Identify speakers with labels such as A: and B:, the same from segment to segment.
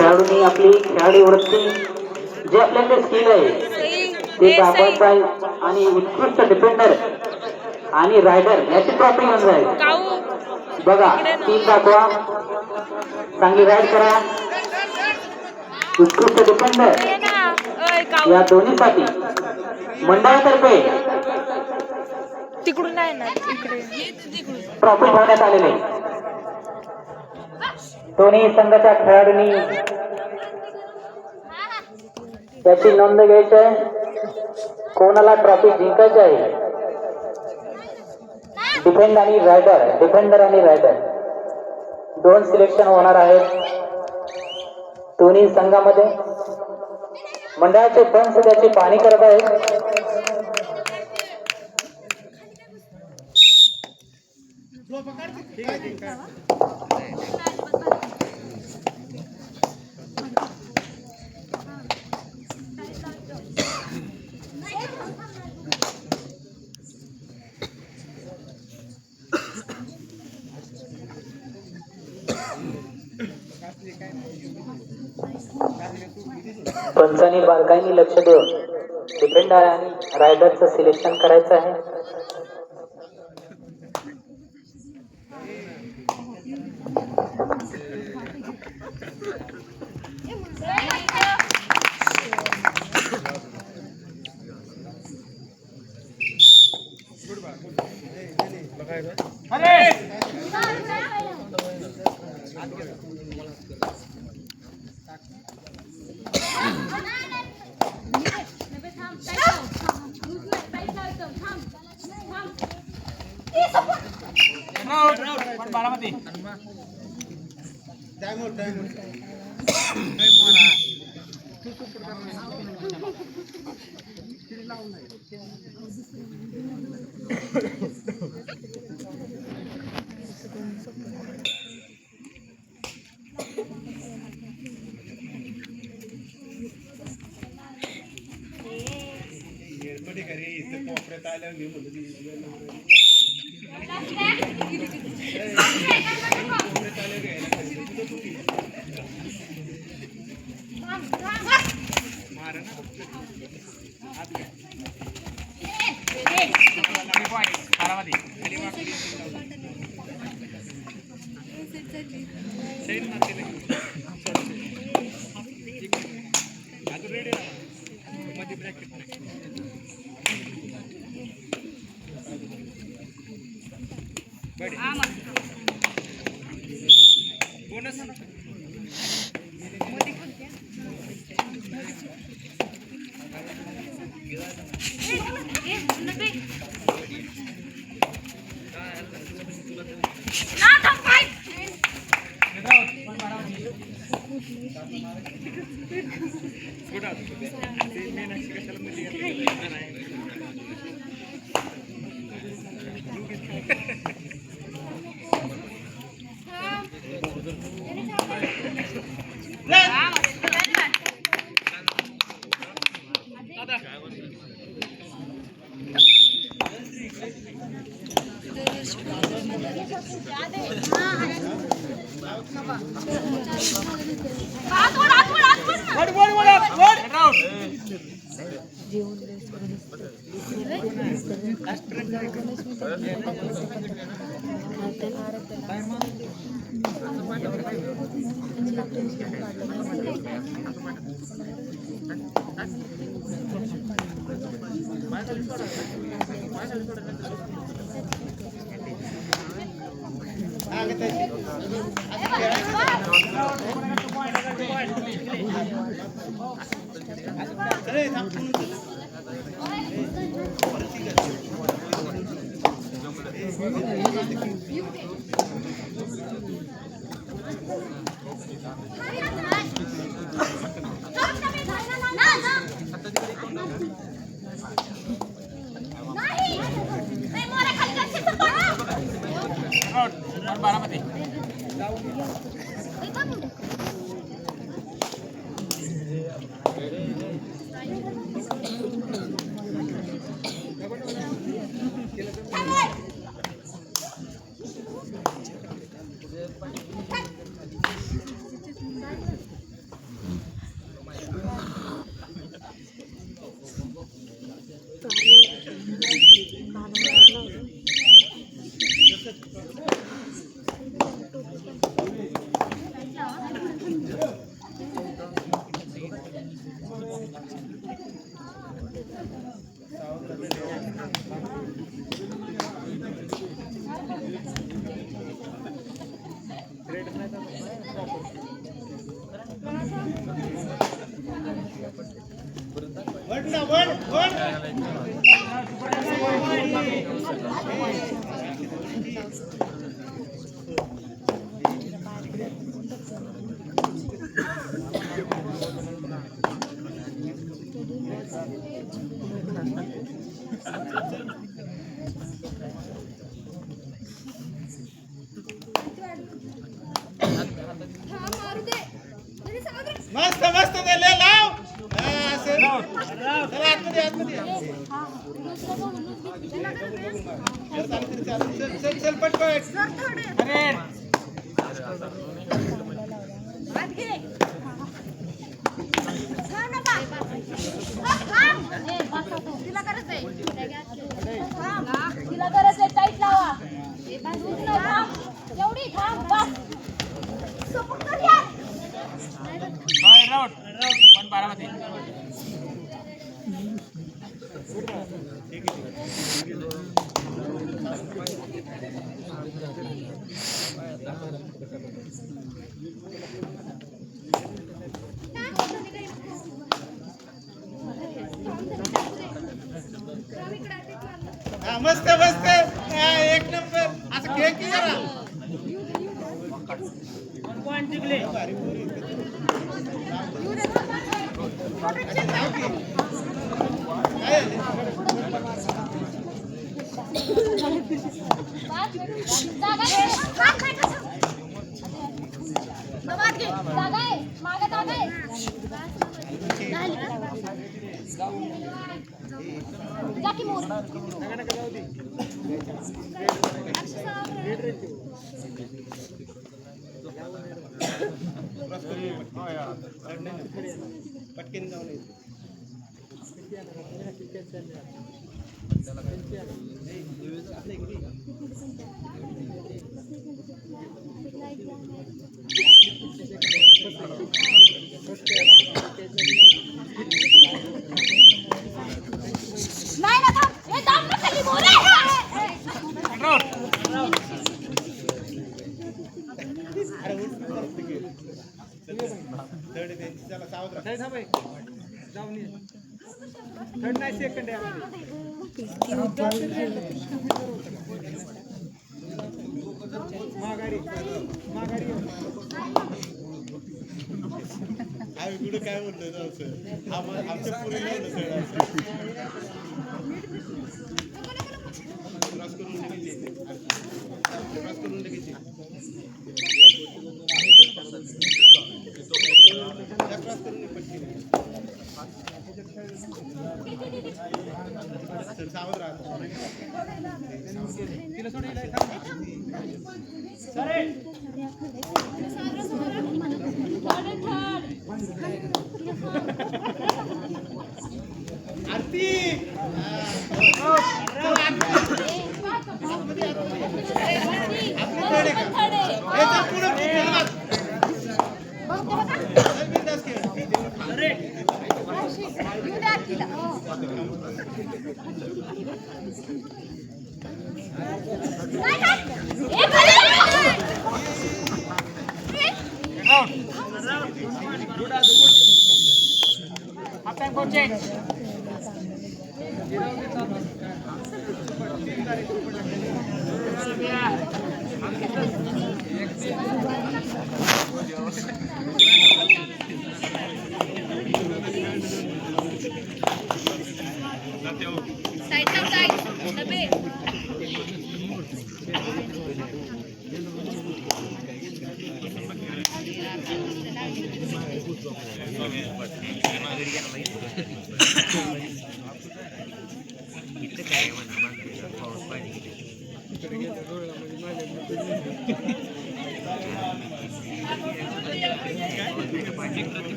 A: खेळाडूंनी आपली खेळाडू वृत्ती जे आपल्याकडे स्किल आहे ते दाखवायचं आहे आणि उत्कृष्ट डिफेंडर आणि रायडर याची ट्रॉफी घेऊन जाईल. बघा टीम दाखवा, चांगली राईड करा. उत्कृष्ट डिफेंडर या दोन्हीसाठी मंडळातर्फे
B: तिकडून नाही ना इकडे
A: ट्रॉफी ठेवण्यात आलेले. दोन्ही संघाच्या खेळाडूंनी त्याची नोंद घ्यायची आहे. कोणाला ट्रॉफी जिंकायची आहे? डिफेंडर आणि रायडर दोन सिलेक्शन होणार आहेत दोन्ही संघामध्ये. मंडळाचे पंच त्याची पाहणी करत आहेत. पंचांनी बारकाईने लक्ष देऊन डिफेंडर आणि रायडरचं सिलेक्शन करायचं आहे.
B: मस्त मस्त दिले लाव चला आतमध्ये आतमध्ये चल चल पटपट अरे
C: तिला गरज आहे टाईट लावा एवढी थांब बस सपोर्ट कर यार
B: राऊंड राऊंड 12 मस्त मस्त एक नंबर असं खेळ की जरा पॉइंट जिंकले पटकन जाऊन
C: नाही ना थांब हे दाब ना खाली मोरे
B: चला सावध राहा जाऊन थर्ड नाही सेकंड माघारी माघारी आम्ही कुठे काय बोलतोय असं आमच्या पुढे क्रॉस करून लगेच क्रॉस करून लगेच क्रॉस करून पटकन सावध राहा तिला सोडून आरती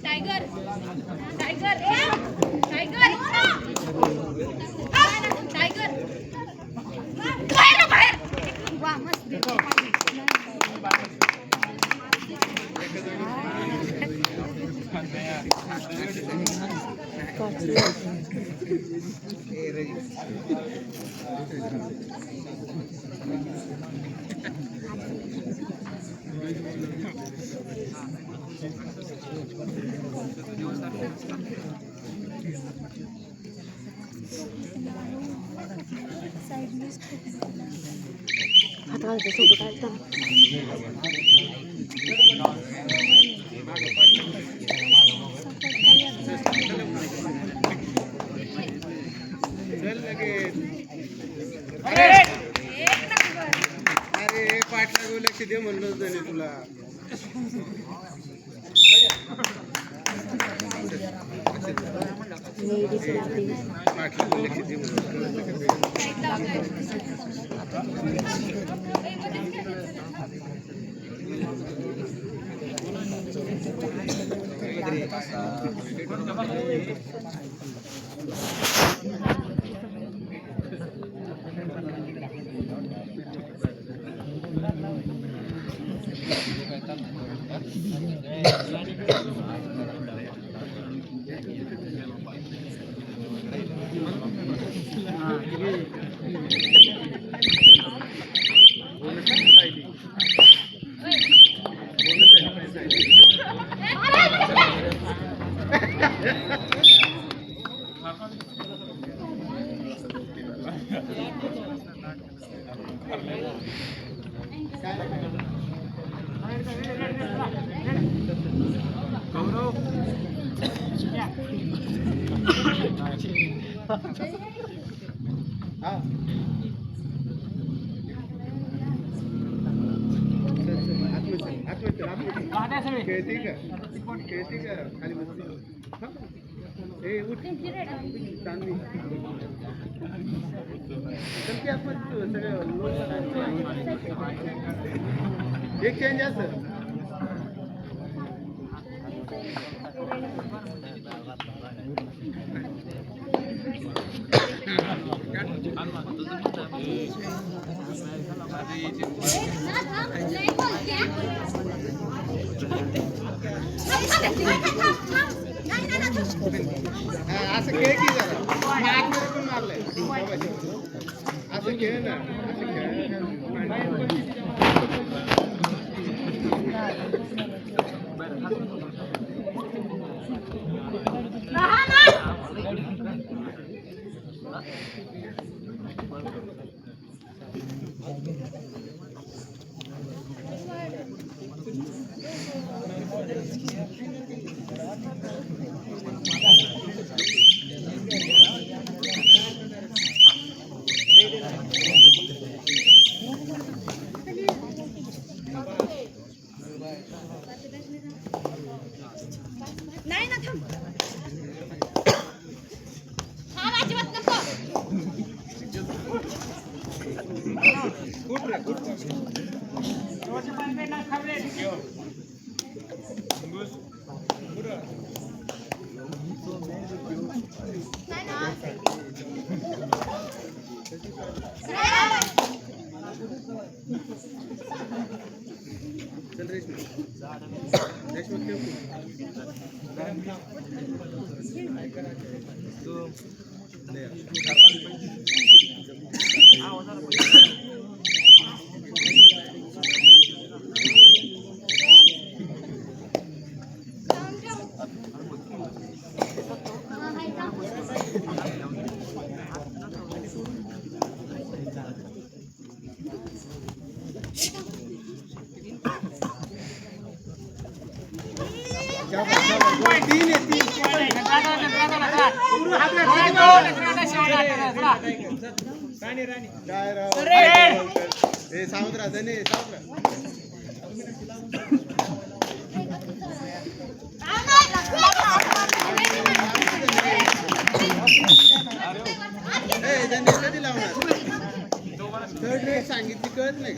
C: टाइगर टाइगर टाइगर टाइगर बाहेर बाहेर वा मस्त
B: चल लगेच.
C: एक नंबर.
B: अरे पाठला लक्ष दे म्हणलं होतं तुला. पाठला लक्ष दे खेळते का खाली हे उठ चांदणी तर आपण सगळं एक चेंज असं असं खेळ की जरा पण मारलंय असं खेळ ना असं खेळ
C: नाही ना थांब. थांब अजिबात नको. नाही ना.
B: चल रेशमा खेळ तीन आहे तीन काय राव हे सावध राहते नाही सावध त्यांनी कधी लावणार थर्ड रेट सांगितली कळत नाही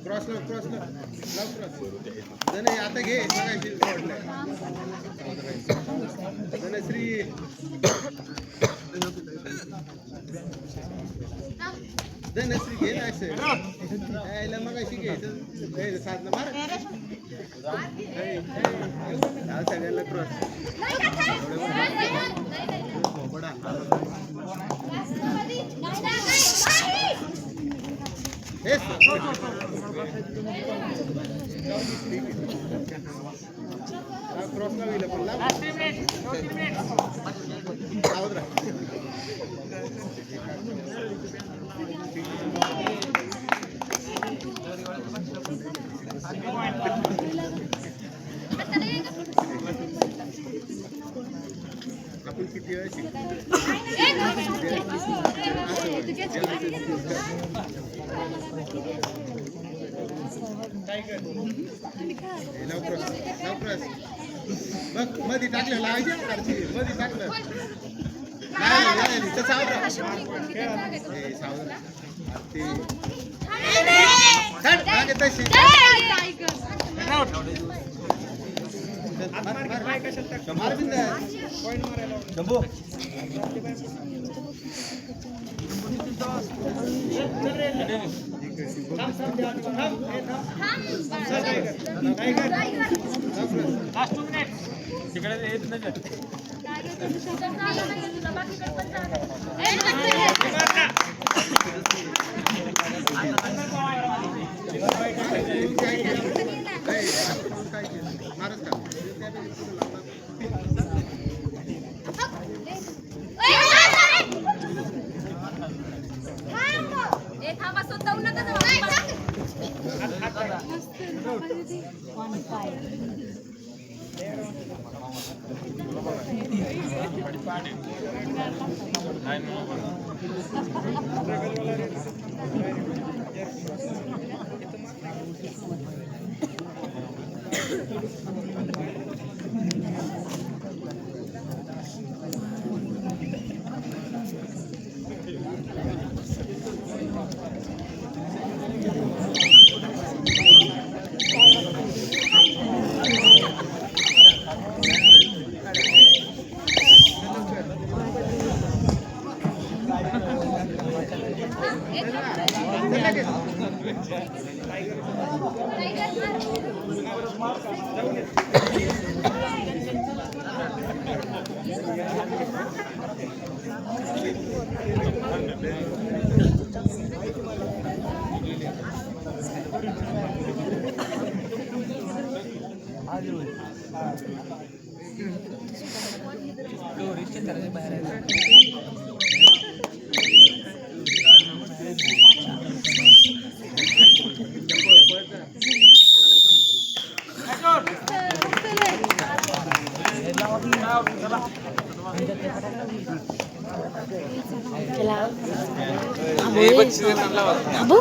B: क्रॉस धनय आता घे बघायची वाटलंय धनश्री धनश्री घे ना असं यायला मग अशी घ्यायचं साधनं मार सगळ्यांना क्रॉस क्रॉस लावला पण लावत राहा आपण किती वेळ लवकर बघ मध्ये टाकलं लावायचे मध्ये टाकलं
D: तिकडे येत नाही
C: थांबा स्वतः नका
E: Abu,